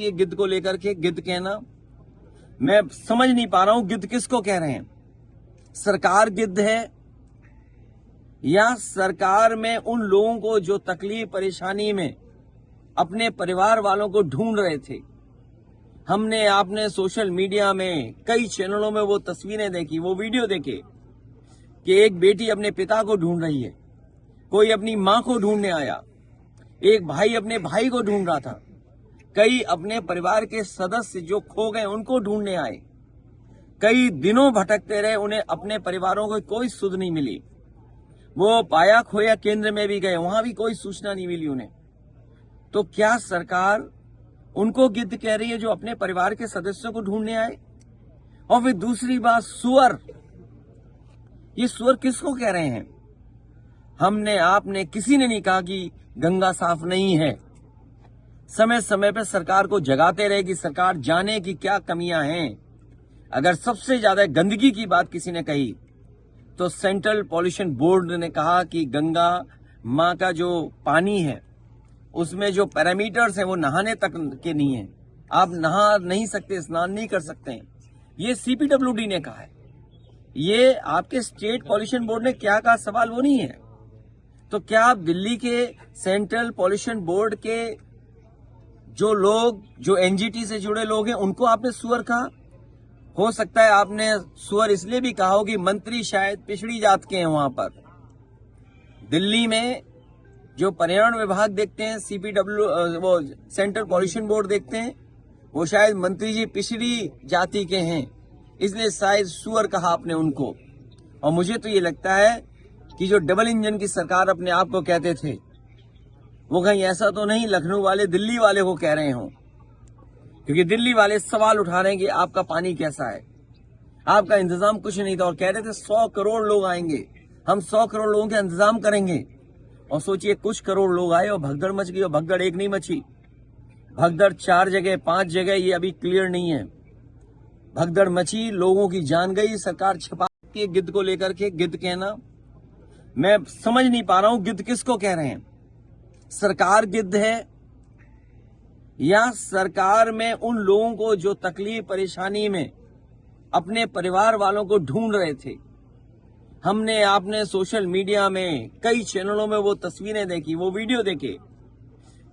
है गिद्ध को लेकर के। गिद्ध कहना मैं समझ नहीं पा रहा हूं, गिद्ध किसको कह रहे हैं? सरकार गिद्ध है या सरकार में उन लोगों को जो तकलीफ परेशानी में अपने परिवार वालों को ढूंढ रहे थे? हमने आपने सोशल मीडिया में कई चैनलों में वो तस्वीरें देखी, वो वीडियो देखे कि एक बेटी अपने पिता को ढूंढ रही है, कोई अपनी मां को ढूंढने आया, एक भाई अपने भाई को ढूंढ रहा था, कई अपने परिवार के सदस्य जो खो गए उनको ढूंढने आए, कई दिनों भटकते रहे, उन्हें अपने परिवारों को कोई सुध नहीं मिली। वो पाया खोया केंद्र में भी गए, वहां भी कोई सूचना नहीं मिली उन्हें। तो क्या सरकार उनको गिद्ध कह रही है जो अपने परिवार के सदस्यों को ढूंढने आए? और फिर दूसरी बात, सुअर, ये सुअर किसको कह रहे हैं? हमने आपने किसी ने नहीं कहा कि गंगा साफ नहीं है। समय समय पर सरकार को जगाते रहे कि सरकार जाने की क्या कमियां हैं। अगर सबसे ज्यादा गंदगी की बात किसी ने कही तो सेंट्रल पॉल्यूशन बोर्ड ने कहा कि गंगा मां का जो पानी है उसमें जो पैरामीटर्स हैं वो नहाने तक के नहीं है, आप नहा नहीं सकते, स्नान नहीं कर सकते हैं। ये सीपीडब्ल्यूडी ने कहा है, ये आपके स्टेट पॉल्यूशन बोर्ड ने क्या कहा, सवाल वो नहीं है। तो क्या आप दिल्ली के सेंट्रल पॉल्यूशन बोर्ड के जो लोग, जो एनजीटी से जुड़े लोग हैं, उनको आपने सुअर कहा? हो सकता है आपने सुअर इसलिए भी कहा हो कि मंत्री शायद पिछड़ी जात के हैं वहां पर। दिल्ली में जो पर्यावरण विभाग देखते हैं, वो सेंट्रल पॉल्यूशन बोर्ड देखते हैं, वो शायद मंत्री जी पिछड़ी जाति के हैं, इसलिए शायद सुअर कहा आपने उनको। और मुझे तो ये लगता है कि जो डबल इंजन की सरकार अपने आप को कहते थे, वो कहीं ऐसा तो नहीं लखनऊ वाले दिल्ली वाले को कह रहे हों, क्योंकि दिल्ली वाले सवाल उठा रहे हैं कि आपका पानी कैसा है, आपका इंतजाम कुछ नहीं था। और कह रहे थे 100 करोड़ लोग आएंगे, हम 100 करोड़ लोगों के इंतजाम करेंगे। और सोचिए कुछ करोड़ लोग आए और भगदड़ मच गई, और भगदड़ एक नहीं मची, भगदड़ 4 जगह 5 जगह, ये अभी क्लियर नहीं है। भगदड़ मची, लोगों की जान गई, सरकार छिपा के गिद्ध को लेकर के। गिद्ध कहना मैं समझ नहीं पा रहा हूं, गिद्ध किसको कह रहे हैं? सरकार गिद्ध है या सरकार में उन लोगों को जो तकलीफ परेशानी में अपने परिवार वालों को ढूंढ रहे थे? हमने आपने सोशल मीडिया में कई चैनलों में वो तस्वीरें देखी, वो वीडियो देखे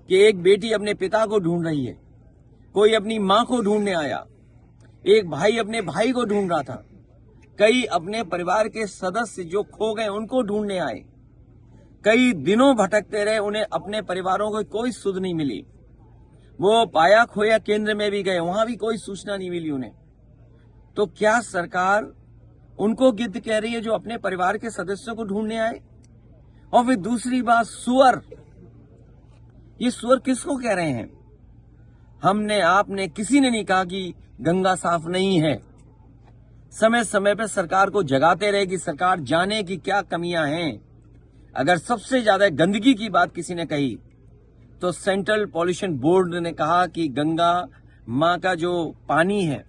कि एक बेटी अपने पिता को ढूंढ रही है, कोई अपनी मां को ढूंढने आया, एक भाई अपने भाई को ढूंढ रहा था, कई अपने परिवार के सदस्य जो खो गए उनको ढूंढने आए, कई दिनों भटकते रहे, उन्हें अपने परिवारों को कोई सुध नहीं मिली। वो पाया खोया केंद्र में भी गए, वहां भी कोई सूचना नहीं मिली उन्हें। तो क्या सरकार उनको गिद्ध कह रही है जो अपने परिवार के सदस्यों को ढूंढने आए? और फिर दूसरी बात, सुअर, ये सुअर किसको कह रहे हैं? हमने आपने किसी ने नहीं कहा कि गंगा साफ नहीं है। समय समय पर सरकार को जगाते रहे कि सरकार जाने की क्या कमियां हैं। अगर सबसे ज्यादा गंदगी की बात किसी ने कही तो सेंट्रल पॉल्यूशन बोर्ड ने कहा कि गंगा मां का जो पानी है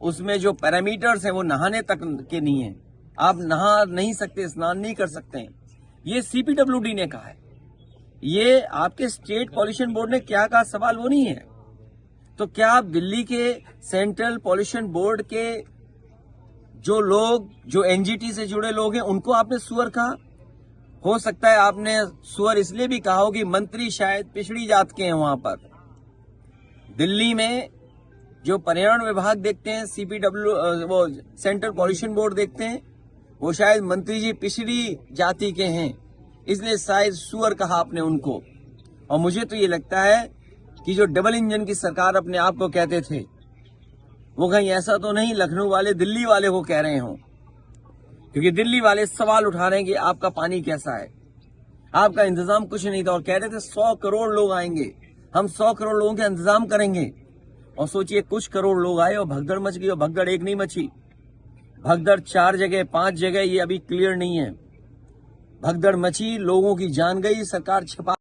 उसमें जो पैरामीटर्स हैं वो नहाने तक के नहीं है, आप नहा नहीं सकते, स्नान नहीं कर सकते हैं। ये सीपीडब्ल्यूडी ने कहा है, ये आपके स्टेट पॉल्यूशन बोर्ड ने क्या कहा, सवाल वो नहीं है। तो क्या आप दिल्ली के सेंट्रल पॉल्यूशन बोर्ड के जो लोग, जो एनजीटी से जुड़े लोग हैं, उनको आपने सुअर कहा? हो सकता है आपने सुअर इसलिए भी कहा हो कि मंत्री शायद पिछड़ी जात के हैं वहां पर। दिल्ली में जो पर्यावरण विभाग देखते हैं, वो सेंट्रल पॉल्यूशन बोर्ड देखते हैं, वो शायद मंत्री जी पिछड़ी जाति के हैं, इसलिए शायद सुअर कहा आपने उनको। और मुझे तो ये लगता है कि जो डबल इंजन की सरकार अपने आप को कहते थे, वो कहीं ऐसा तो नहीं लखनऊ वाले दिल्ली वाले को कह रहे हों, क्योंकि दिल्ली वाले सवाल उठा रहे हैं कि आपका पानी कैसा है, आपका इंतजाम कुछ नहीं था। और कह रहे थे 100 करोड़ लोग आएंगे, हम 100 करोड़ लोगों के इंतजाम करेंगे। और सोचिए कुछ करोड़ लोग आए और भगदड़ मच गई, और भगदड़ एक नहीं मची, भगदड़ 4 जगह 5 जगह, ये अभी क्लियर नहीं है। भगदड़ मची, लोगों की जान गई, सरकार छिपा